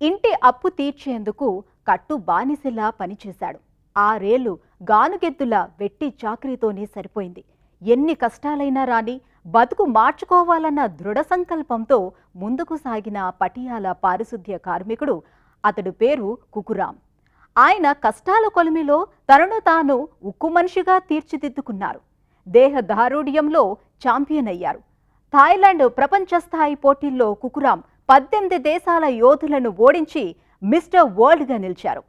ఇంటి అప్పు తీర్చేందుకు కట్టు బానిసలా పనిచేశాడు. 6 ఏళ్లు గానుగెద్దుల వెట్టి చాకరీతోనే సరిపోయింది. ఎన్ని కష్టాలైనా రాని బతుకు మార్చుకోవాలన్న దృఢ సంకల్పంతో ముందుకు సాగిన పటియాల పారిశుద్ధ్య కార్మికుడు. అతడు పేరు కుకురాం. ఆయన కష్టాల కొలిమిలో తనను తాను ఉక్కు మనిషిగా తీర్చిదిద్దుకున్నారు. దేహదారుఢ్యంలో ఛాంపియన్ అయ్యారు. థాయిలాండ్ ప్రపంచ స్థాయి పోటీల్లో కుకురాం 18 దేశాల యోధులను ఓడించి మిస్టర్ వరల్డ్గా నిలిచారు.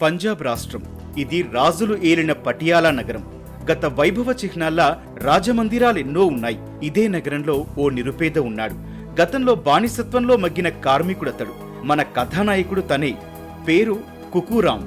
పంజాబ్ రాష్ట్రం. ఇది రాజులు ఏలిన పటియాలా నగరం. గత వైభవ చిహ్నాల్లా రాజమందిరాలెన్నో ఉన్నాయి. ఇదే నగరంలో ఓ నిరుపేద ఉన్నాడు. గతంలో బానిసత్వంలో మగ్గిన కార్మికుడతడు. మన కథానాయకుడు తనే. పేరు కుకురాం.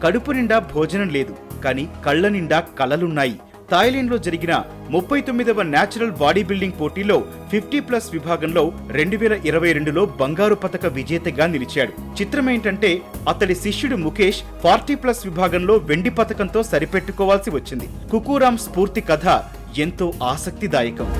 కడుపు నిండా భోజనం లేదు, కానీ కళ్ల నిండా కలలున్నాయి. థాయిలాండ్లో జరిగిన 39వ నేచురల్ బాడీ బిల్డింగ్ పోటీలో 50+ విభాగంలో 2022లో బంగారు పతక విజేతగా నిలిచాడు. చిత్రమేంటంటే అతడి శిష్యుడు ముఖేష్ 40+ విభాగంలో వెండి పతకంతో సరిపెట్టుకోవాల్సి వచ్చింది. కుకురాం స్ఫూర్తి కథ ఎంతో ఆసక్తిదాయకం.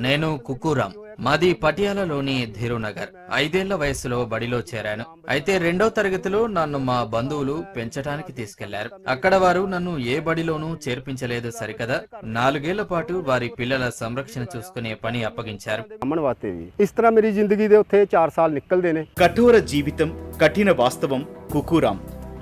నేను కుకురాం. మాది పటియాలలోని ధీరునగర్. 5 ఏళ్ల వయసులో బడిలో చేరాను. అయితే 2వ తరగతిలో నన్ను మా బంధువులు పెంచడానికి తీసుకెళ్లారు. అక్కడ వారు నన్ను ఏ బడిలోనూ చేర్పించలేదు సరికదా. 4 ఏళ్ల పాటు వారి పిల్లల సంరక్షణ చూసుకునే పని అప్పగించారు. కఠోర జీవితం, కఠిన వాస్తవం కుకురాం.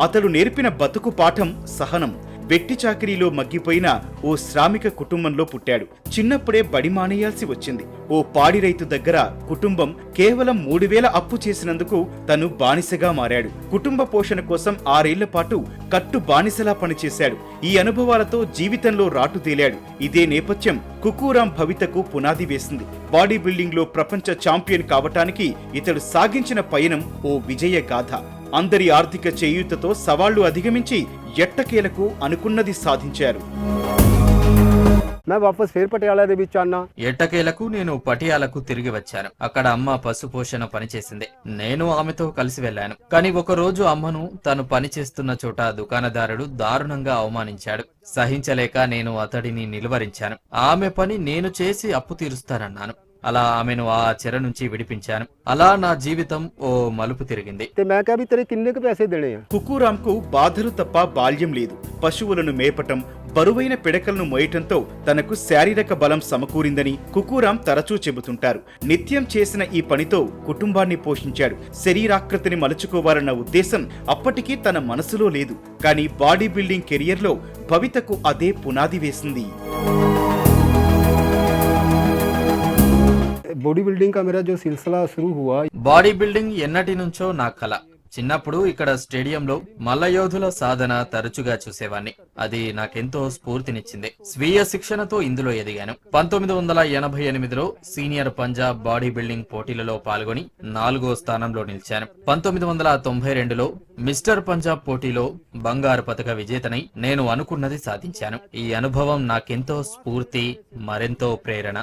అతడు నేర్పిన బతుకు పాఠం సహనం. వెట్టి చాకిరీలో మగ్గిపోయిన ఓ శ్రామిక కుటుంబంలో పుట్టాడు. చిన్నప్పుడే బడి మానేయాల్సి వచ్చింది. ఓ పాడి రైతు దగ్గర కుటుంబం కేవలం 3000 అప్పు చేసినందుకు తను బానిసగా మారాడు. కుటుంబ పోషణ కోసం 6 ఏళ్ల పాటు కట్టు బానిసలా పనిచేశాడు. ఈ అనుభవాలతో జీవితంలో రాటు తేలాడు. ఇదే నేపథ్యం కుకురాం భవితకు పునాది వేసింది. బాడీ బిల్డింగ్ లో ప్రపంచ ఛాంపియన్ కావటానికి ఇతడు సాగించిన పయనం ఓ విజయ గాథ. అందరి ఆర్థిక చేయూతతో సవాళ్లు అధిగమించి ఎట్టకేలకు అనుకున్నది సాధించారు. ఎట్టకేలకు నేను పటియాలకు తిరిగి వచ్చాను. అక్కడ అమ్మ పశు పోషణ పనిచేసింది. నేను ఆమెతో కలిసి వెళ్లాను. కానీ ఒక రోజు అమ్మను తను పనిచేస్తున్న చోట దుకాణదారుడు దారుణంగా అవమానించాడు. సహించలేక నేను అతడిని నిలువరించాను. ఆమె పని నేను చేసి అప్పు తీరుస్తానన్నాను. అలా ఆమెను ఆ చెర నుంచి విడిపించాను. అలా నా జీవితం ఓ మలుపు తిరిగింది. కుకురాంకు బాధలు తప్ప బాల్యం లేదు. పశువులను మేపటం, బరువైన పిడకలను మోయటంతో తనకు శారీరక బలం సమకూరిందని కుకురాం తరచూ చెబుతుంటారు. నిత్యం చేసిన ఈ పనితో కుటుంబాన్ని పోషించాడు. శరీరాకృతిని మలుచుకోవాలన్న ఉద్దేశం అప్పటికీ తన మనసులో లేదు. కానీ బాడీ బిల్డింగ్ కెరియర్లో భవితకు అదే పునాది వేసింది. బాడీ బిల్డింగ్ ఎన్నటి నుంచో నా కల. చిన్నప్పుడు ఇక్కడ స్టేడియంలో మల్లయోధుల సాధన తరచుగా చూసేవాణ్ణి. అది నాకెంతో స్ఫూర్తినిచ్చింది. స్వీయ శిక్షణతో ఇందులో ఎదిగాను. 1988లో సీనియర్ పంజాబ్ బాడీ బిల్డింగ్ పోటీలలో పాల్గొని 4వ స్థానంలో నిలిచాను. 1992లో మిస్టర్ పంజాబ్ పోటీలో బంగారు పతక విజేతనై నేను అనుకున్నది సాధించాను. ఈ అనుభవం నాకెంతో స్ఫూర్తి, మరెంతో ప్రేరణ.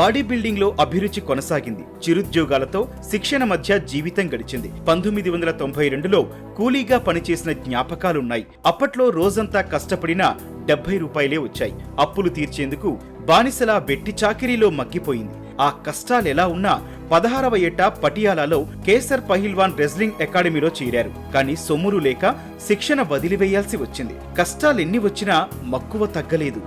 బాడీ బిల్డింగ్ లో అభిరుచి కొనసాగింది. చిరుద్యోగాలతో శిక్షణ మధ్య జీవితం గడిచింది. 1992లో కూలీగా పనిచేసిన జ్ఞాపకాలున్నాయి. అప్పట్లో రోజంతా కష్టపడినా 70 రూపాయలే వచ్చాయి. అప్పులు తీర్చేందుకు బానిసలా వెట్టి చాకిరీలో మగ్గిపోయింది. ఆ కష్టాలెలా ఉన్నా 16వ ఏట పటియాలాలో కేసర్ పహిల్వాన్ రెజ్లింగ్ అకాడమీలో చేరారు. కానీ సొమ్ములు లేక శిక్షణ వదిలివేయాల్సి వచ్చింది. కష్టాలెన్ని వచ్చినా మక్కువ తగ్గలేదు.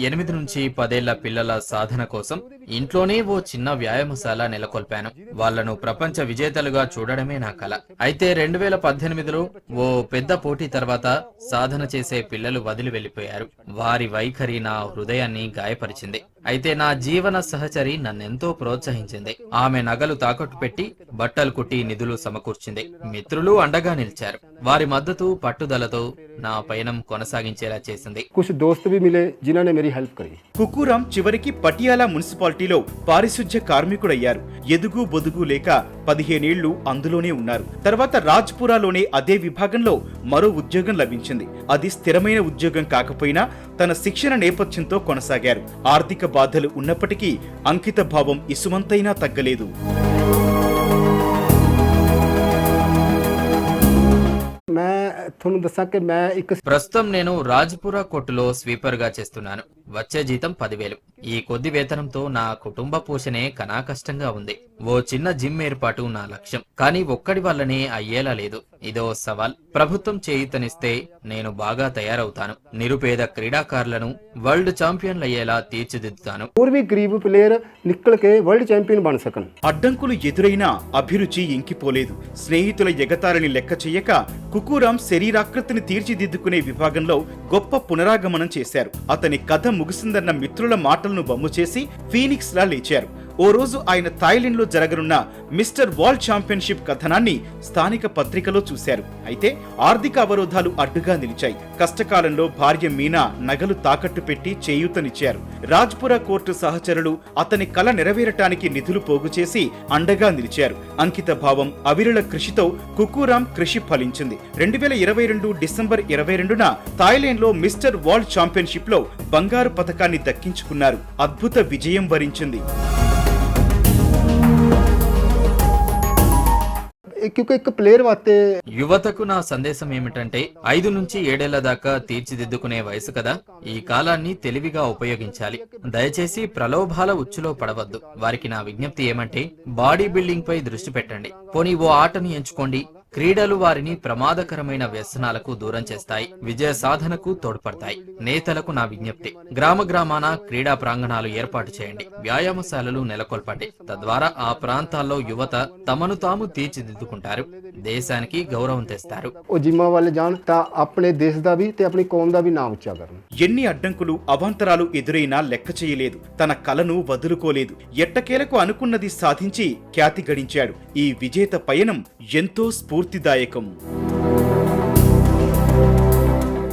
8 నుంచి 10 ఏళ్ల పిల్లల సాధన కోసం ఇంట్లోనే ఓ చిన్న వ్యాయామశాల నెలకొల్పాను. వాళ్లను ప్రపంచ విజేతలుగా చూడడమే నా కల. అయితే 2018లో ఓ పెద్ద పోటీ తర్వాత సాధన చేసే పిల్లలు వదిలి వెళ్లిపోయారు. వారి వైఖరి నా హృదయాన్ని గాయపరిచింది. అయితే నా జీవన సహచరి నన్నెంతో ప్రోత్సహించింది. ఆమె నగలు తాకట్టు పెట్టి బట్టలు కుట్టి నిధులు సమకూర్చింది. మిత్రులు అండగా నిలిచారు. వారి మద్దతు పట్టుదలతో నా పయనం కొనసాగించేలా చేసింది. కుకురాం చివరికి పటియాలా మున్సిపాలిటీలో పారిశుధ్య కార్మికుడయ్యారు. ఎదుగు బొదుగు లేక 15 ఏళ్లు అందులోనే ఉన్నారు. తర్వాత రాజ్పురాలోనే అదే విభాగంలో మరో ఉద్యోగం లభించింది. అది స్థిరమైన ఉద్యోగం కాకపోయినా తన శిక్షణ నేపథ్యంతో కొనసాగారు. ఆర్థిక బాధలు ఉన్నప్పటికీ అంకిత భావం ఇసుమంతైనా తగ్గలేదు. ప్రస్తుతం నేను రాజ్పురా కోర్టులో స్వీపర్ గా చేస్తున్నాను. వచ్చే జీతం 10,000. ఈ కొద్ది వేతనంతో నా కుటుంబ పోషణే కష్టంగా ఉంది. ఓ చిన్న జిమ్ ఏర్పాటు నా లక్ష్యం, కానీ ఒక్కడి వల్లనే అయ్యేలా లేదు. ఇదో సవాల్. ప్రభుత్వం చేయూతనిస్తే నేను బాగా తయారవుతాను. నిరుపేద క్రీడాకారులను వరల్డ్ ఛాంపియన్లు అయ్యేలా తీర్చిదిద్దుతాను. అడ్డంకులు ఎదురైనా అభిరుచి ఇంకిపోలేదు. స్నేహితుల ఎగతాళిని లెక్క చెయ్యక కుకూరాం శరీరాకృతిని తీర్చిదిద్దుకునే విభాగంలో గొప్ప పునరాగమనం చేశారు. అతని కథ ముగిసిందన్న మిత్రుల మాటలను బొమ్ము చేసి ఫీనిక్స్ లా లేచారు. ఓ రోజు ఆయన థాయిలాండ్ లో జరగనున్న మిస్టర్ వరల్డ్ ఛాంపియన్షిప్ కథనాన్ని స్థానిక పత్రికలో చూశారు. అయితే ఆర్థిక అవరోధాలు అడ్డుగా నిలిచాయి. కష్టకాలంలో భార్య మీనా నగలు తాకట్టు పెట్టి చేయూతనిచ్చారు. రాజ్పురా కోర్టు సహచరులు అతని కల నెరవేరటానికి నిధులు పోగు చేసి అండగా నిలిచారు. అంకిత భావం, అవిరళ కృషితో కుకూరాం కృషి ఫలించింది. 2022 డిసెంబర్ 22న థాయిలాండ్ లో మిస్టర్ వరల్డ్ ఛాంపియన్షిప్ లో బంగారు పతకాన్ని దక్కించుకున్నారు. అద్భుత విజయం వరించింది. యువతకు నా సందేశం ఏమిటంటే 5 నుంచి 7 ఏళ్ల దాకా తీర్చిదిద్దుకునే వయసు కదా, ఈ కాలాన్ని తెలివిగా ఉపయోగించాలి. దయచేసి ప్రలోభాల ఉచ్చులో పడవద్దు. వారికి నా విజ్ఞప్తి ఏమంటే బాడీ బిల్డింగ్ పై దృష్టి పెట్టండి. పోనీ ఓ ఆటను ఎంచుకోండి. క్రీడలు వారిని ప్రమాదకరమైన వ్యసనాలకు దూరం చేస్తాయి, విజయ సాధనకు తోడ్పడతాయి. నేతలకు నా విజ్ఞప్తి, గ్రామ గ్రామాన క్రీడా ప్రాంగణాలు ఏర్పాటు చేయండి, వ్యాయామశాలలు నెలకొల్పండి. తద్వారా ఆ ప్రాంతాల్లో యువత తమను తాము తీర్చిదిద్దుకుంటారు, దేశానికి గౌరవం తెస్తారు. ఎన్ని అడ్డంకులు అవాంతరాలు ఎదురైనా లెక్క చేయలేదు. తన కలను వదులుకోలేదు. ఎట్టకేలకు అనుకున్నది సాధించి ఖ్యాతి గడించాడు. ఈ విజేత పయనం ఎంతో స్ఫూర్తిదాయకం.